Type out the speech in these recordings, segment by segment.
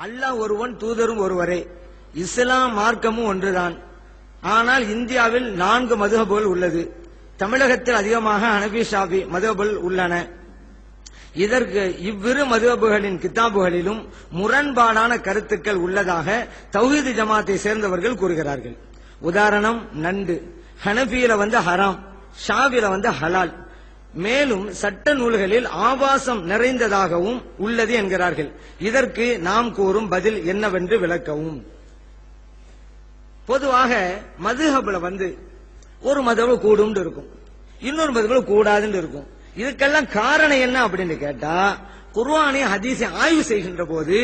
அல்லாஹ் ஒருவன், தூதரும் ஒருவரே. இஸ்லாம் மார்க்கமும் ஒன்றுதான். ஆனால் இந்தியாவில் 4 மதுஹபுகள் உள்ளது. தமிழகத்தில் அதிகமாக ஹனபி, ஷாஃபி மதுஹபுகள் உள்ளன. இதற்கு இவ்விரு மதுஹபுகளின் கிதாபுகளிலும் முரண்பாடான கருத்துக்கள் உள்ளதாக தௌஹீத் ஜமாத்தை சேர்ந்தவர்கள் கூறுகிறார்கள். உதாரணம், நண்டு ஹனபியில ஹராம், ஷாஃபியில ஹலால். மேலும் சட்ட நூல்களில் ஆபாசம் நிறைந்ததாகவும் உள்ளது என்கிறார்கள். இதற்கு நாம் கூறும் பதில் என்னவென்று விளக்கவும். பொதுவாக மதுஹப்ல ஒரு மதுஹப் கூடும் இருக்கும், இன்னொரு மதுஹப் கூடாதுன்னு இருக்கும். இதுக்கெல்லாம் காரணம் என்ன அப்படின்னு கேட்டா, குர்ஆனை ஹதீஸை ஆய்வு செய்கின்ற போது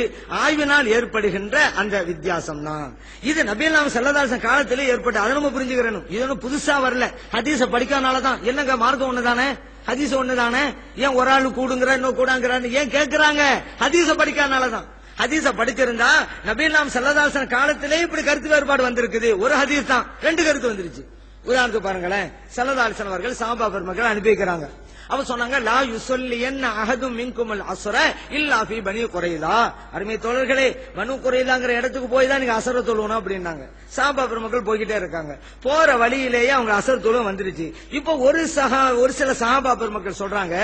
ஆய்வினால் ஏற்படுகின்ற அந்த வித்தியாசம் தான். இது நபிகள் நாயகம் ஸல்லல்லாஹு அலைஹி வஸல்லம் காலத்திலே ஏற்பட்டு, அதை நம்ம புரிஞ்சுக்கிறணும். இது ஒன்னும் புதுசா வரல. ஹதீஸை படிக்காதனாலதான். என்னங்க மார்க்கம் ஒண்ணுதானே, ஹதீஸ் ஒண்ணுதானே, ஏன் ஒரு ஆளு கூடுங்கிற இன்னும் கூடாங்கிறான்னு ஏன் கேட்கிறாங்க? ஹதீஸை படிக்காதனாலதான். ஹதீஸ படிச்சிருந்தா நபிகள் நாயகம் ஸல்லல்லாஹு அலைஹி வஸல்லம் காலத்திலே இப்படி கருத்து வேறுபாடு வந்திருக்குது. ஒரு ஹதீஸ் தான் 2 கருத்து வந்துருச்சு. உதாரணத்துக்கு பாருங்களேன், ஸல்லல்லாஹு அலைஹி வஸல்லம் அவர்கள் சஹாபா பெருமக்கள் அனுப்பி வைக்கிறாங்க. அவ சொன்னாங்க, லா யுஸல்லியன்ன அஹதும் மின்குமுல் அஸ்ர இல்லா ஃபீ பனி குரைலா. அருமை தோழர்களே, பனு குரைலாங்கிற இடத்துக்கு போய் தான் நீங்க அஸ்ர தொழுவணும் அப்படின்னாங்க. சஹாபா பெருமக்கள் போய்கிட்டே இருக்காங்க. போற வழியிலேயே அவங்க அஸ்ர் தொழுவ வந்துருச்சு. இப்போ ஒரு சில சஹாபா பெருமக்கள் சொல்றாங்க,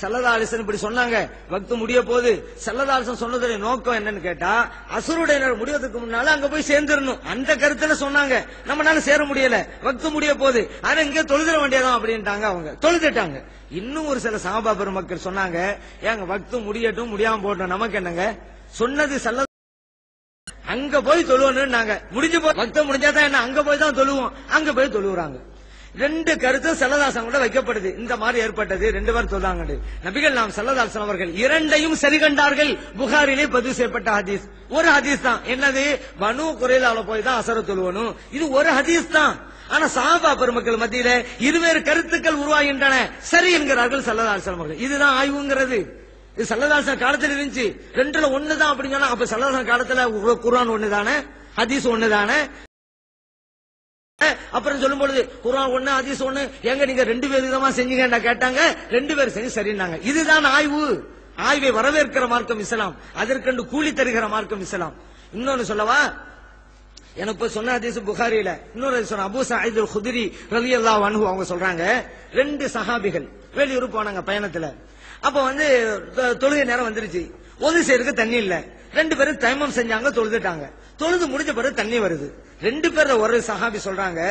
ஸல்லல்லாஹு அலைஹி வஸல்லம் இப்படி சொன்னாங்க, வக்து முடிய போகுது. ஸல்லல்லாஹு அலைஹி வஸல்லம் சொன்னதுடைய நோக்கம் என்னன்னு கேட்டா, அஸ்ருடைய நேரம் முடியறதுக்கு முன்னால அங்க போய் சேர்ந்துடணும். அந்த கருத்துல சொன்னாங்க. நம்மளால சேர முடியல, வக்து முடிய போகுது, ஆனா இங்க தொழுதிட வேண்டியதான் அப்படின்ட்டாங்க. அவங்க தொழுதுட்டாங்க. இன்னும் ஒரு சில சஹாபா பெருமக்கள் சொன்னாங்க, ஏங்க வக்து முடியட்டும், முடியாம போட்டோம், நமக்கு என்னங்க, சொன்னது அங்க போய் தொழுவணும்னாங்க. முடிஞ்சு போய் வக்து முடிஞ்சாதான் என்ன, அங்க போய் தான் தொழுவோம். அங்க போய் தொழுவுறாங்க. 2 கருத்து ஸல்லல்லாஹு கூட வைக்கப்படுது. இந்த மாதிரி ஏற்பட்டது. 2 பேர் சொல்றாங்க. நபிகள் நாயகம் ஸல்லல்லாஹு அலைஹி அவர்கள் 2ஐயும் சரி கண்டார்கள். புகாரிலே பதிவு செய்யப்பட்ட ஹதீஸ் ஒரு ஹதீஸ் தான். என்னது, பனு குரைலால போய் தான் அஸ்ர் தொழுவணும். இது ஒரு ஹதீஸ் தான். ஆனா சஹாபா பெருமக்கள் மத்தியில இருவேறு கருத்துக்கள் உருவாகின்றன. சரி என்கிறார்கள் ஸல்லல்லாஹு அலைஹி வஸல்லம். இதுதான் ஆய்வுங்கிறது. இது ஸல்லல்லாஹு அலைஹி காலத்துல இருந்துச்சு. 2ல 1 தான் அப்படின்னு சொன்னா, அப்ப ஸல்லல்லாஹு அலைஹி காலத்துல குர்ஆன் ஒண்ணுதானே, ஹதீஸ் ஒண்ணுதானே. அப்புறம் சொல்லும் பொழுது குர்ஆன் 1 ஹதீஸ் 1, எங்க நீங்க 2 பேர் விதமா செஞ்சீங்கன்னு கேட்டாங்க. 2 பேர் செஞ்சு சரின்னாங்க. இதுதான் ஆய்வு. ஆய்வை வரவேற்கிற மார்க்கம் இஸ்லாம். அதற்கென்று கூலி தருகிற மார்க்கம் இஸ்லாம். இன்னொன்னு சொல்லவா, எனக்கு சொன்ன ஹதீஸ் புகாரில இன்னொரு சொன்ன அபூ சயீத் அல் குத்ரி ரலியல்லாஹு அன்ஹு அவங்க சொல்றாங்க, 2 சஹாபிகள் வெளியூர் போனாங்க பயணத்துல. அப்ப தொழுகை நேரம் வந்துருச்சு. ஒது செய்யறதுக்கு தண்ணி இல்ல. 2 பேரும் தயமம் செஞ்சாங்க, தொழுதுட்டாங்க. தொழுது முடிஞ்ச பிறகு தண்ணி வருது. 2 பேர்ல ஒரு சஹாபி சொல்றாங்க,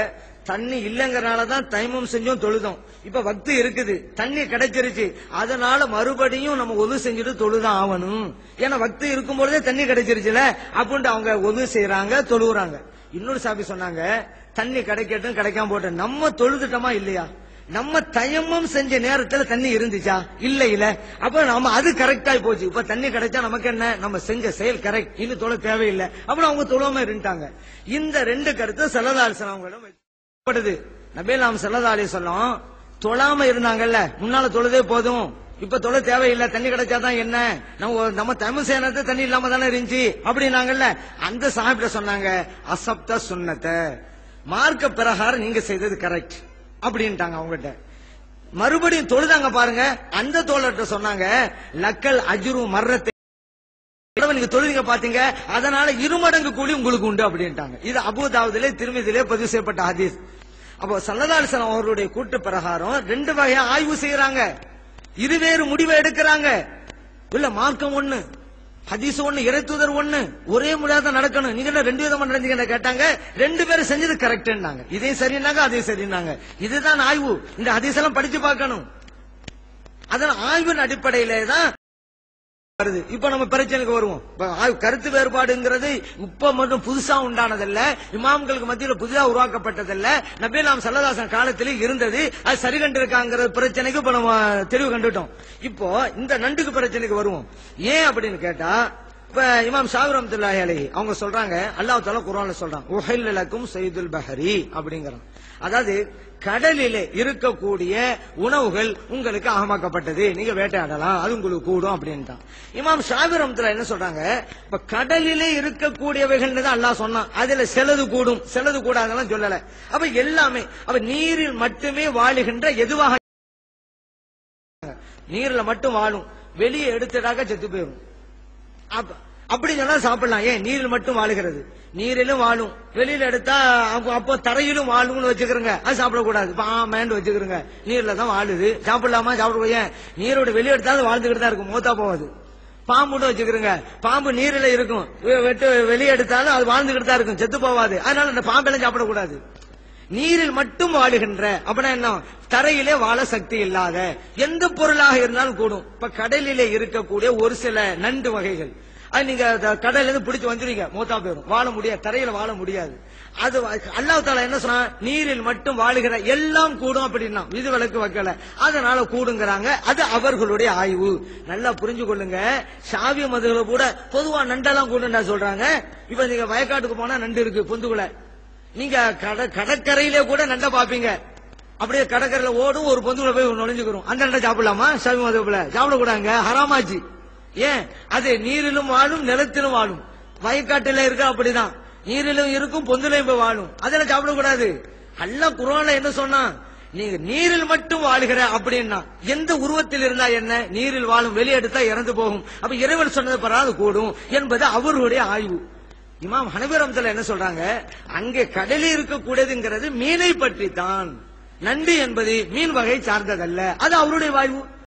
தண்ணி இல்லங்கறனாலதான் தயமம் செஞ்சோம், தொழுதோம். இப்ப வக்து இருக்குது, தண்ணி கிடைச்சிருச்சு, அதனால மறுபடியும் நம்ம ஒது செஞ்சுட்டு தொழுதான் ஆகணும். ஏன்னா வக்து இருக்கும் பொழுதே தண்ணி கிடைச்சிருச்சுல அப்படின்ட்டு அவங்க ஒது செய்யறாங்க, தொழுவுறாங்க. இன்னொரு சாபி சொன்னாங்க, தண்ணி கிடைக்கட்டும் கிடைக்காம போட்டோம், நம்ம தொழுதுட்டோமா இல்லையா, நம்ம தயமம் செஞ்ச நேரத்துல தண்ணி இருந்துச்சா இல்ல, அப்ப நம்ம அது கரெக்டா போச்சு. இப்ப தண்ணி கிடைச்சா நமக்கு என்ன, நம்ம செஞ்ச செயல் கரெக்ட், இன்னும் தொழ தேவையில்லை. அப்புறம் அவங்க தொழாம இருந்துட்டாங்க. இந்த 2 கருத்து ஸல்லல்லாஹு அலைஹி வஸல்லம் நபிகள் நாயகம் ஸல்லல்லாஹு அலைஹி வஸல்லம் தொழாம இருந்தாங்கல்ல, முன்னால தொழுதே போதும், இப்ப தொழ தேவையில்லை, தண்ணி கிடைச்சாதான் என்ன, நம்ம தயமம் செய்ய நேரத்துல தண்ணி இல்லாம தானே இருந்துச்சு அப்படின்னாங்கல்ல. அந்த சஹாபிட்ட சொன்னாங்க, அசப்த சுன்னத, மார்க்க பிரகாரம் நீங்க செய்தது கரெக்ட் அப்படின்ட்டாங்க அவங்ககிட்ட. மறுபடியும் தொழுதாங்க பாருங்க. அந்த தோழர்கிட்ட சொன்னாங்க, லக்கல் அஜ்ரு மர்ரத்தை, நீங்க தொழுதிங்க பாத்தீங்க, அதனால 2 மடங்கு கூலி உங்களுக்கு உண்டு அப்படின்ட்டாங்க. இது அபூ தாவூதிலே திர்மிதிலே பதிவு செய்யப்பட்ட ஹதீஸ். அப்போ ஸல்லல்லாஹு அலைஹி வஸல்லம் அவர்களுடைய கூட்டு பிரகாரம் 2 வகையா ஆய்வு செய்யறாங்க, இருவேறு முடிவை எடுக்கிறாங்க. இல்ல மார்க்கம் 1, ஹதீஸ் 1, இறைத்தூதர் 1, ஒரே முறையாக நடக்கணும். நீங்க 2 விதமா நடந்தீங்கன்னு கேட்டாங்க. 2 பேரும் செஞ்சது கரெக்ட்னாங்க. இதையும் சரினாங்க, அதையும் சரினாங்க. இதுதான் ஆய்வு. இந்த ஹதீஸ் எல்லாம் படிச்சு பார்க்கணும். அதனால ஆய்வின் அடிப்படையிலே தான் வருது. இப்ப நம்ம பிரச்சனைக்கு வருவோம். கருத்து வேறுபாடுங்கிறது இப்ப மட்டும் புதுசா உண்டானதல்ல, இமாம்களுக்கு மத்தியில் புதிதா உருவாக்கப்பட்டதல்ல, நபிகள் நாயகம் ஸல்லல்லாஹு அலைஹி வஸல்லம் காலத்திலே இருந்தது. அது சரி கண்டிருக்காங்கிற பிரச்சனைக்கு இப்ப நம்ம தெளிவு கண்டுட்டோம். இப்போ இந்த நண்டுக்கு பிரச்சனைக்கு வருவோம். ஏன் அப்படின்னு கேட்டா, இப்ப இமாம் ஷாஃபி ரஹ்மத்துல்லாஹி அலைஹி அவங்க சொல்றாங்க, அல்லாஹ் தஆலா குர்ஆன்ல சொல்றான், உஹில்ல லக்கும் ஸைதுல் பஹரி அப்படிங்கறான். அதாவது கடலிலே இருக்கக்கூடிய உணவுகள் உங்களுக்கு ஆகமாக்கப்பட்டது, நீங்க வேட்டையாடலாம், அது உங்களுக்கு கூடும் அப்படின்ட்டான். இமாம் ஷாஃபி ரஹ்மத்துல்லாஹி என்ன சொல்றாங்க, இப்ப கடலிலே இருக்கக்கூடியவைகள் தான் அல்லாஹ் சொன்னான், அதுல சிலது கூடும் சிலது கூடாதெல்லாம் சொல்லல. அப்ப எல்லாமே அப்ப நீரில் மட்டுமே வாழுகின்ற எதுவாக, நீர்ல மட்டும் வாழும், வெளியே எடுத்துட்டாக்க செத்து போயிடும். அப்படி சொன்னா சாப்பிடலாம். ஏன் நீரில் மட்டும் வாழுகிறது, நீரிலும் வாழும், வெளியில எடுத்தா அப்போ தரையிலும் வாழும்னு வச்சுக்கிறங்க, அது சாப்பிடக்கூடாது. ஆமேன்னு வச்சுக்கிறங்க, நீர்ல தான் வாழுது, சாப்பிடலாமா? சாப்பிட. ஏன் நீரோட வெளியே எடுத்தாலும் வாழ்ந்துகிட்டு தான் இருக்கும், மோத்தா போவாது. பாம்புன்னு வச்சுக்கிறங்க, பாம்பு நீரில இருக்கும், வெளியே எடுத்தாலும் அது வாழ்ந்துகிட்டு தான் இருக்கும், செத்து போவாது. அதனால அந்த பாம்பெல்லாம் சாப்பிடக்கூடாது. நீரில் மட்டும் வாழுகின்ற அப்படின்னா என்ன, தரையிலே வாழ சக்தி இல்லாத எந்த பொருளாக இருந்தாலும் கூடும். இப்ப கடலிலே இருக்கக்கூடிய ஒரு சில நண்டு வகைகள், அது நீங்க கடல்ல இருந்து பிடிச்சு வந்துருவீங்க, மூத்தா போயிடும், வாழ முடியாது, தரையில வாழ முடியாது. அது அல்லாஹ் தஆலா என்ன சொன்னா, நீரில் மட்டும் வாழுகிற எல்லாம் கூடும் அப்படின்னா விதி விலக்கு வைக்கல, அதனால கூடுங்கிறாங்க. அது அவர்களுடைய ஆய்வு. நல்லா புரிஞ்சு கொள்ளுங்க. ஷாஃபி மதுஹப் கூட பொதுவா நண்டெல்லாம் கூடுன்னு சொல்றாங்க. இப்ப நீங்க வயக்காட்டுக்கு போனா நண்டு இருக்கு பொந்துக்குள்ள, நீங்க கடற்கரையிலே கூட நண்டை பாப்பீங்க, அப்படியே கடற்கரையில ஓடும், ஒரு பொந்துக்குள்ள போய் நுழைஞ்சுக்கிறோம். அந்த நண்டை சாப்பிடலாமா? ஷாஃபி மதுஹப்ல சாப்பிடக்கூடாதுங்க, ஹராமாச்சு. ஏன்? அது நீரிலும் வாழும், நிலத்திலும் வாழும். வயக்காட்டுல இருக்க அப்படிதான், நீரிலும் இருக்கும், பொந்துலையும் போய் வாழும், அதெல்லாம் சாப்பிடக்கூடாது. அல்லாஹ் குர்ஆன்ல என்ன சொன்னா, நீங்க நீரில் மட்டும் வாழுகிற அப்படின்னா எந்த உருவத்தில் இருந்தா என்ன, நீரில் வாழும், வெளியெடுத்தா இறந்து போகும். அப்ப இறைவன் சொன்னது பராது கூடும் என்பது அவர்களுடைய ஆய்வு. இமாம் ஹனபி ரஹ்மத்துல்லாஹி என்ன சொல்றாங்க, அங்கே கடலில் இருக்கக்கூடியதுங்கிறது மீனை பற்றி தான், நண்டு என்பது மீன் வகை சார்ந்ததல்ல, அது அவருடைய ஆய்வு.